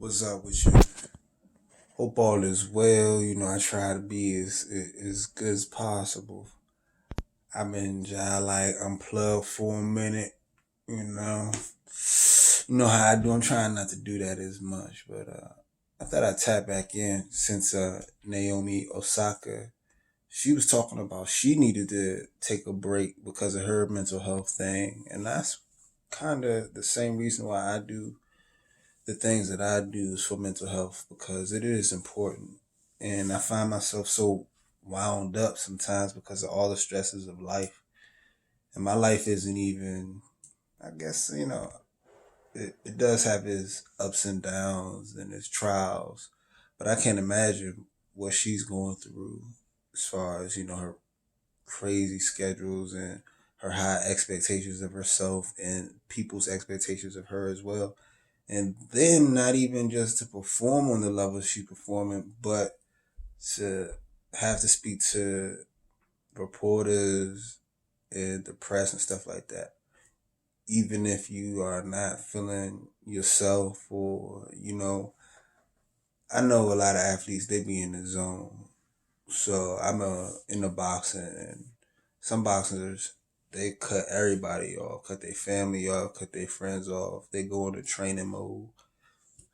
What's up with you? Hope all is well. I try to be as good as possible. I've been just like unplugged for a minute. You know, you know how I do. I'm trying not to do that as much, but I thought I'd tap back in since Naomi Osaka. She was talking about she needed to take a break because of her mental health thing, and that's kind of the same reason why I do the things that I do is for mental health because it is important. And I find myself so wound up sometimes because of all the stresses of life. And my life isn't even, I guess, it does have its ups and downs and its trials. But I can't imagine what she's going through as far as, her crazy schedules and her high expectations of herself and people's expectations of her as well. And then not even just to perform on the level she's performing, but to have to speak to reporters and the press and stuff like that. Even if you are not feeling yourself, or I know a lot of athletes they be in the zone. So I'm in the boxing, and some boxers they cut everybody off, cut their family off, cut their friends off. They go into training mode.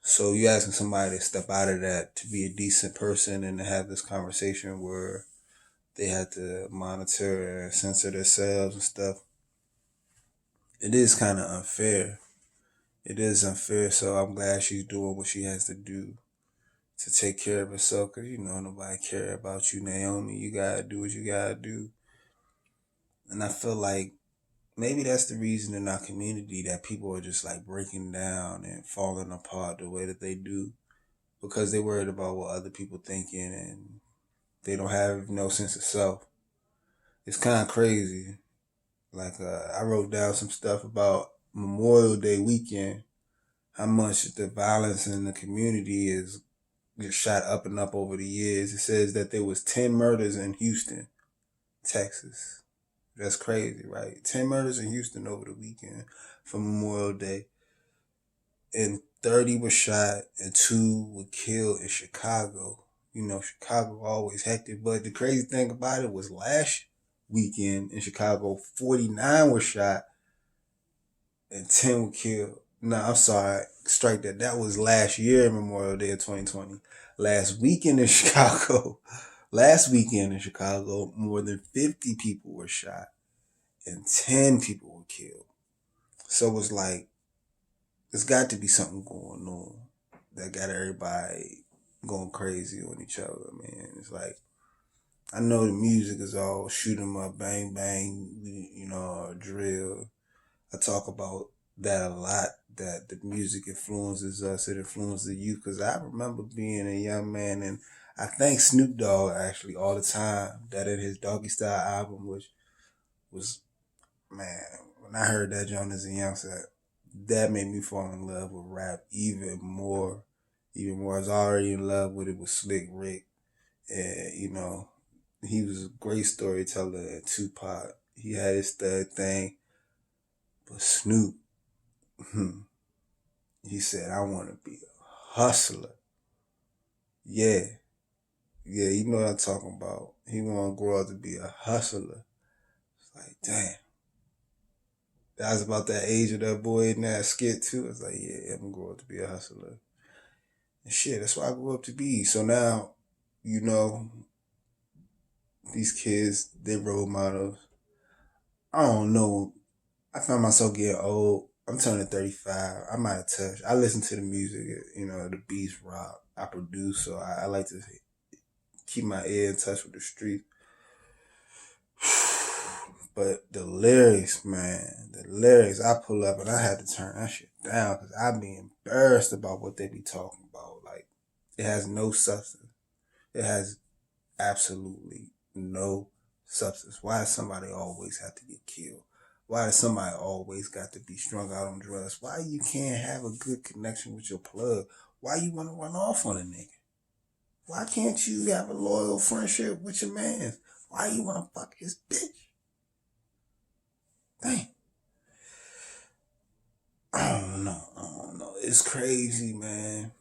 So you asking somebody to step out of that to be a decent person and to have this conversation where they had to monitor and censor themselves and stuff. It is kind of unfair. It is unfair. So I'm glad she's doing what she has to do to take care of herself. Cause nobody care about you, Naomi. You gotta do what you gotta do. And I feel like maybe that's the reason in our community that people are just like breaking down and falling apart the way that they do because they worried about what other people thinking and they don't have no sense of self. It's kind of crazy. Like I wrote down some stuff about Memorial Day weekend, how much the violence in the community is just shot up and up over the years. It says that there was 10 murders in Houston, Texas. That's crazy, right? 10 murders in Houston over the weekend for Memorial Day. And 30 were shot and 2 were killed in Chicago. Chicago always hectic. But the crazy thing about it was last weekend in Chicago, 49 were shot and 10 were killed. No, I'm sorry. Strike that. That was last year, Memorial Day of 2020. Last weekend in Chicago, last weekend in Chicago, more than 50 people were shot and 10 people were killed. So it's like, there's got to be something going on that got everybody going crazy on each other, man. It's like, I know the music is all shoot 'em up, bang, bang, drill. I talk about that a lot, that the music influences us, it influences you. Because I remember being a young man, and I thank Snoop Dogg actually all the time, that in his Doggy Style album, which was, man, when I heard that joint as a youngster, that made me fall in love with rap even more. Even more. I was already in love with it with Slick Rick. And, he was a great storyteller and Tupac. He had his third thing. But Snoop, he said, I want to be a hustler. Yeah. Yeah, you know what I'm talking about. He want to grow up to be a hustler. It's like, damn. That was about that age of that boy in that skit too. It's like, yeah, I'm gonna grow up to be a hustler. And shit, that's what I grew up to be. So now, you know, these kids, they role models. I don't know. I find myself getting old. I'm turning 35. I'm out of touch. I listen to the music, the beats rock. I produce, so I like to keep my ear in touch with the street. But the lyrics, man, the lyrics, I pull up and I had to turn that shit down because I be embarrassed about what they be talking about. Like, it has no substance. It has absolutely no substance. Why does somebody always have to get killed? Why does somebody always got to be strung out on drugs? Why you can't have a good connection with your plug? Why you want to run off on a nigga? Why can't you have a loyal friendship with your man? Why you want to fuck his bitch? Dang. I don't know. It's crazy, man.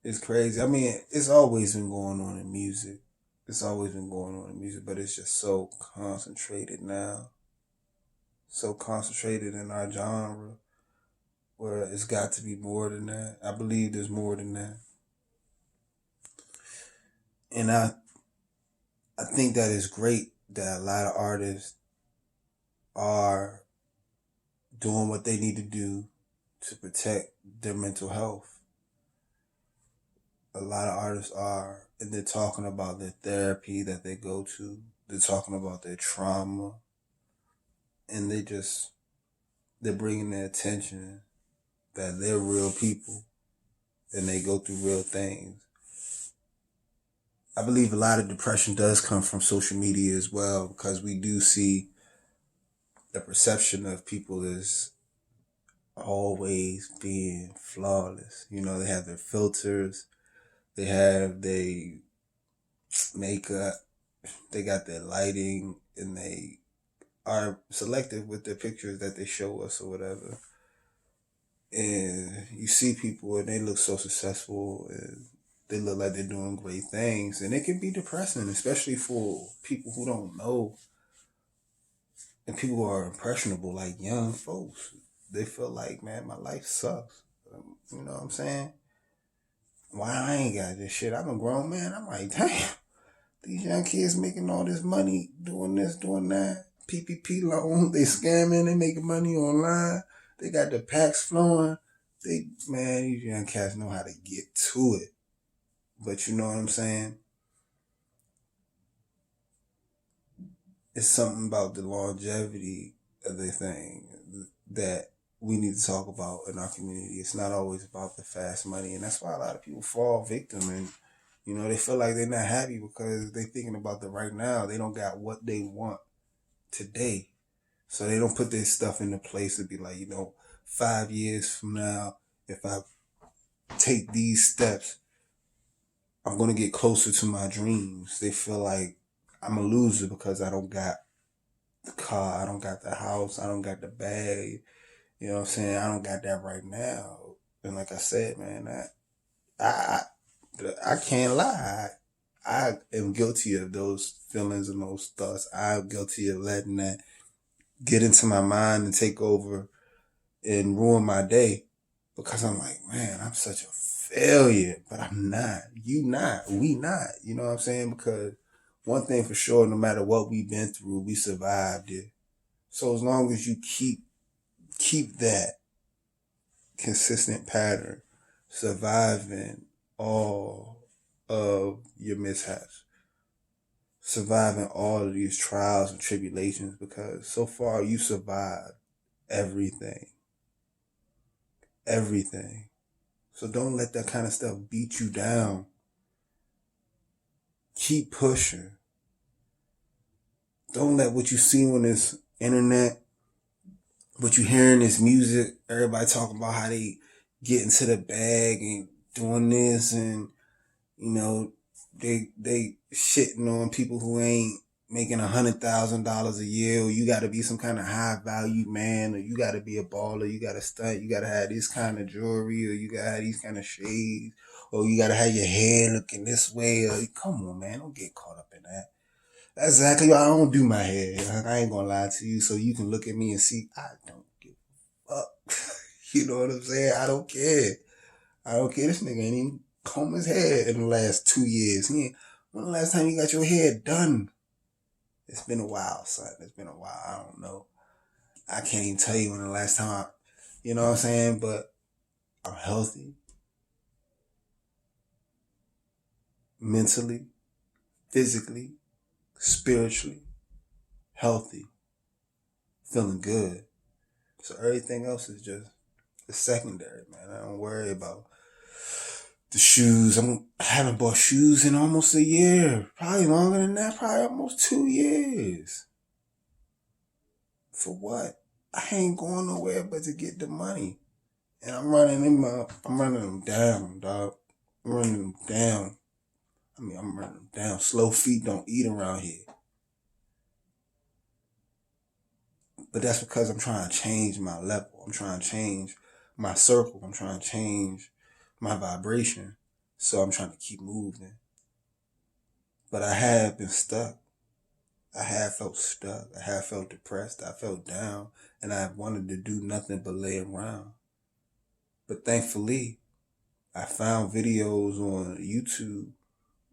It's crazy. I mean, it's always been going on in music. It's always been going on in music, but it's just so concentrated now. So concentrated in our genre where it's got to be more than that. I believe there's more than that. And I think that is great that a lot of artists are doing what they need to do to protect their mental health. A lot of artists are, and they're talking about their therapy that they go to. They're talking about their trauma, and they're bringing their attention that they're real people and they go through real things. I believe a lot of depression does come from social media as well, because we do see the perception of people as always being flawless. You know, they have their filters, they have their makeup, they got their lighting, and they are selective with the pictures that they show us or whatever. And you see people and they look so successful and they look like they're doing great things, and it can be depressing, especially for people who don't know and people who are impressionable, like young folks. They feel like, man, my life sucks. You know what I'm saying? Why I ain't got this shit? I'm a grown man. I'm like, damn, these young kids making all this money doing this, doing that. PPP loan, they scamming, they making money online. They got the packs flowing. These young cats know how to get to it. But you know what I'm saying? It's something about the longevity of the thing that we need to talk about in our community. It's not always about the fast money. And that's why a lot of people fall victim, and they feel like they're not happy because they're thinking about the right now. They don't got what they want today. So they don't put their stuff into place to be like, 5 years from now, if I take these steps, I'm going to get closer to my dreams. They feel like I'm a loser because I don't got the car, I don't got the house, I don't got the bag. You know what I'm saying? I don't got that right now. And like I said, man, I I can't lie. I am guilty of those feelings and those thoughts. I'm guilty of letting that get into my mind and take over and ruin my day, because I'm like, man, I'm such a failure. But I'm not. You not. We not. You know what I'm saying? Because one thing for sure, no matter what we've been through, we survived it. So as long as you keep that consistent pattern, surviving all of your mishaps, surviving all of these trials and tribulations, because so far you survived everything. Everything. So don't let that kind of stuff beat you down. Keep pushing. Don't let what you see on this internet, what you hear in this music, everybody talking about how they get into the bag and doing this, and they shitting on people who ain't making $100,000 a year, or you got to be some kind of high value man, or you got to be a baller, you got to stunt, you got to have this kind of jewelry, or you got to have these kind of shades, or you got to have your hair looking this way. Or, come on, man, don't get caught up in that. That's exactly why I don't do my hair. I ain't gonna lie to you, so you can look at me and see I don't give a fuck. You know what I'm saying? I don't care. I don't care. This nigga ain't even comb his hair in the last 2 years. When the last time you got your hair done? It's been a while, son. It's been a while. I don't know. I can't even tell you when the last time you know what I'm saying? But I'm healthy. Mentally, physically, spiritually, healthy. Feeling good. So everything else is just the secondary, man. I don't worry about the shoes. I haven't bought shoes in almost a year. Probably longer than that. Probably almost 2 years. For what? I ain't going nowhere but to get the money. And I'm running them down, dog. I'm running them down. I'm running them down. Slow feet don't eat around here. But that's because I'm trying to change my level. I'm trying to change my circle. I'm trying to change my vibration. So I'm trying to keep moving. But I have been stuck. I have felt stuck. I have felt depressed. I felt down. And I wanted to do nothing but lay around. But thankfully, I found videos on YouTube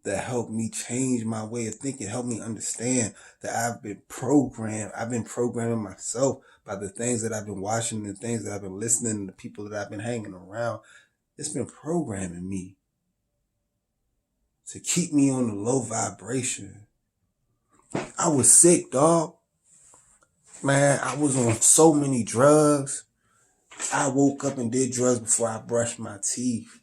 that helped me change my way of thinking, helped me understand that I've been programmed. I've been programming myself by the things that I've been watching, the things that I've been listening, the people that I've been hanging around. It's been programming me to keep me on the low vibration. I was sick, dog. Man, I was on so many drugs. I woke up and did drugs before I brushed my teeth.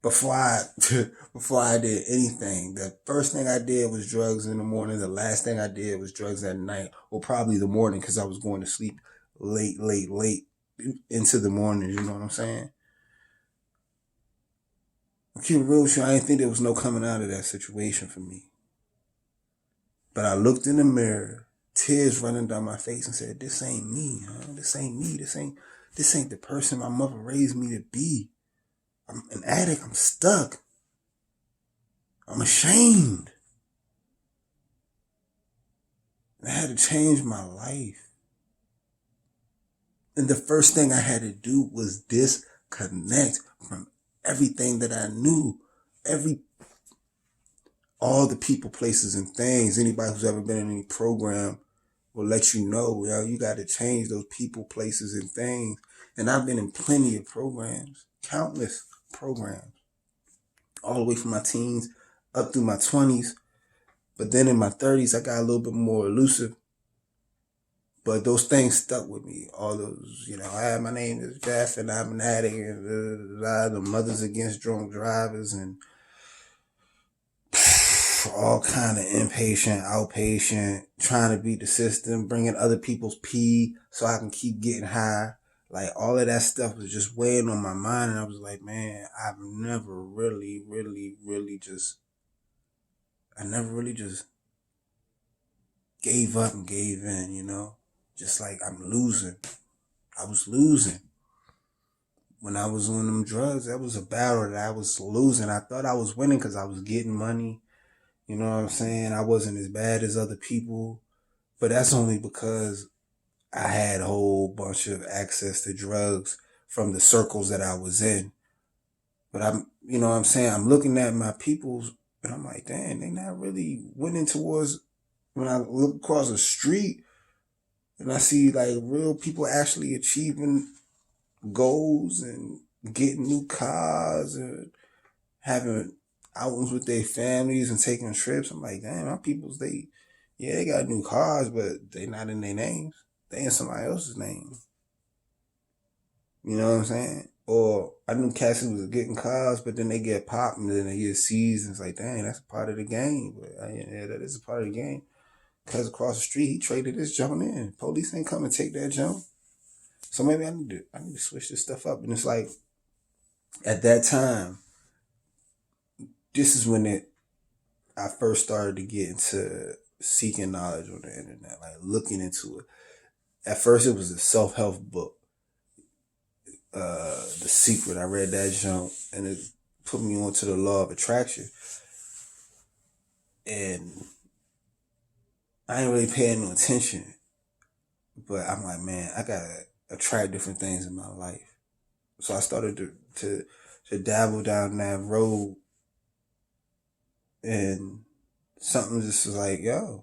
Before I did anything. The first thing I did was drugs in the morning. The last thing I did was drugs at night, or probably the morning, because I was going to sleep late into the morning. You know what I'm saying? I'm keeping real with you. I didn't think there was no coming out of that situation for me. But I looked in the mirror, tears running down my face, and said, "This ain't me, huh? This ain't me. This ain't the person my mother raised me to be. I'm an addict. I'm stuck. I'm ashamed. And I had to change my life." And the first thing I had to do was disconnect from everything that I knew. All the people, places, and things. Anybody who's ever been in any program will let you know, you got to change those people, places, and things. And I've been in plenty of programs, countless programs, all the way from my teens up through my 20s. But then in my 30s, I got a little bit more elusive. But those things stuck with me. All those, my name is Jeff and I'm an addict, and the Mothers Against Drunk Drivers, and all kind of inpatient, outpatient, trying to beat the system, bringing other people's pee so I can keep getting high. Like, all of that stuff was just weighing on my mind. And I was like, man, I never really just gave up and gave in, Just like I'm losing. I was losing. When I was on them drugs, that was a battle that I was losing. I thought I was winning because I was getting money. You know what I'm saying? I wasn't as bad as other people. But that's only because I had a whole bunch of access to drugs from the circles that I was in. But you know what I'm saying? I'm looking at my peoples and I'm like, damn, they not really winning towards, when I look across the street and I see like real people actually achieving goals and getting new cars and having outings with their families and taking trips. I'm like, damn, my peoples, they got new cars, but they not in their names. They in somebody else's name. You know what I'm saying? Or I knew cats who was getting cars, but then they get popped and then they get seized, and it's like, dang, that's a part of the game. But yeah, that is a part of the game. Cause across the street, he traded his jump in. Police ain't come and take that jump. So maybe I need to switch this stuff up. And it's like, at that time, this is when I first started to get into seeking knowledge on the internet, like looking into it. At first, it was a self-help book, The Secret. I read that junk, and it put me onto the law of attraction. And I ain't really paying no attention, but I'm like, man, I gotta attract different things in my life. So I started to dabble down that road, and something just was like, yo,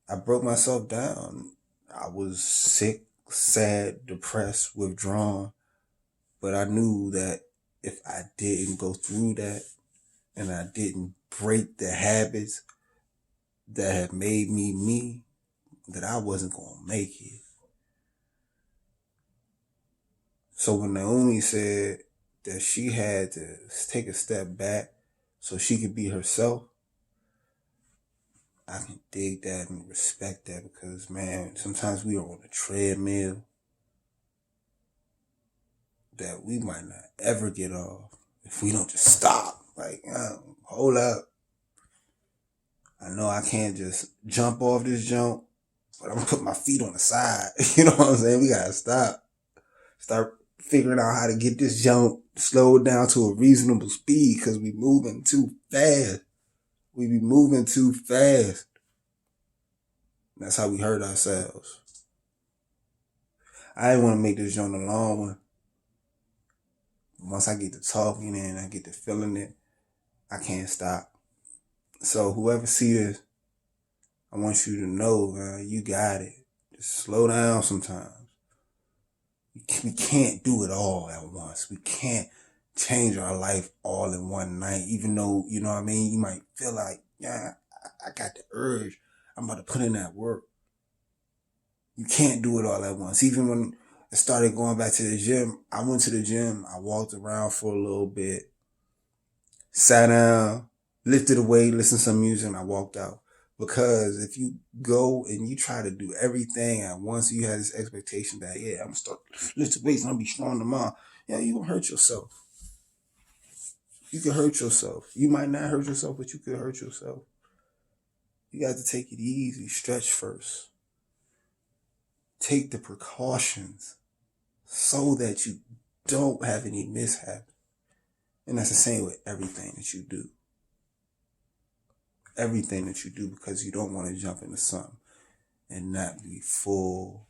I broke myself down. I was sick, sad, depressed, withdrawn. But I knew that if I didn't go through that and I didn't break the habits that had made me me, that I wasn't going to make it. So when Naomi said that she had to take a step back so she could be herself, I can dig that and respect that, because, man, sometimes we are on a treadmill that we might not ever get off if we don't just stop. Like, hold up. I know I can't just jump off this jump, but I'm gonna put my feet on the side. You know what I'm saying? We gotta stop. Start figuring out how to get this jump slowed down to a reasonable speed because we moving too fast. We be moving too fast. That's how we hurt ourselves. I didn't want to make this joint a long one. Once I get to talking and I get to feeling it, I can't stop. So whoever see this, I want you to know, man, you got it. Just slow down sometimes. We can't do it all at once. We can't change our life all in one night, even though, you know what I mean, you might feel like, yeah, I got the urge. I'm about to put in that work. You can't do it all at once. Even when I started going back to the gym, I went to the gym, I walked around for a little bit, sat down, lifted a weight, listened to some music, and I walked out. Because if you go and you try to do everything at once, you have this expectation that, yeah, I'm gonna start lifting weights and I'm gonna be strong tomorrow. Yeah, you're gonna hurt yourself. You can hurt yourself. You might not hurt yourself, but you could hurt yourself. You got to take it easy, stretch first. Take the precautions so that you don't have any mishaps. And that's the same with everything that you do. Everything that you do, because you don't want to jump into something and not be full,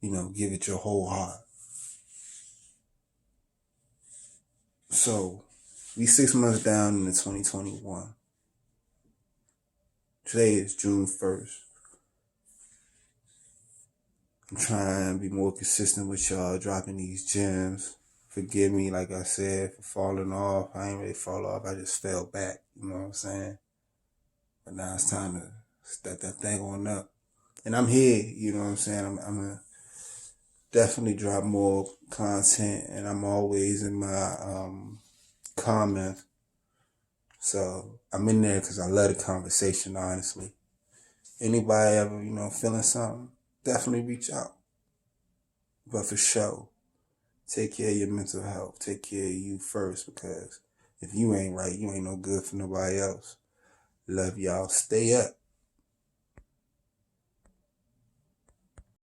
give it your whole heart. So, we 6 months down into 2021. Today is June 1st. I'm trying to be more consistent with y'all, dropping these gems. Forgive me, like I said, for falling off. I ain't really fall off. I just fell back. You know what I'm saying? But now it's time to step that thing on up. And I'm here, you know what I'm saying? I'm going to definitely drop more content. And I'm always in my comments. So I'm in there because I love the conversation, honestly. Anybody ever, feeling something, definitely reach out. But for sure, take care of your mental health. Take care of you first, because if you ain't right, you ain't no good for nobody else. Love y'all. Stay up.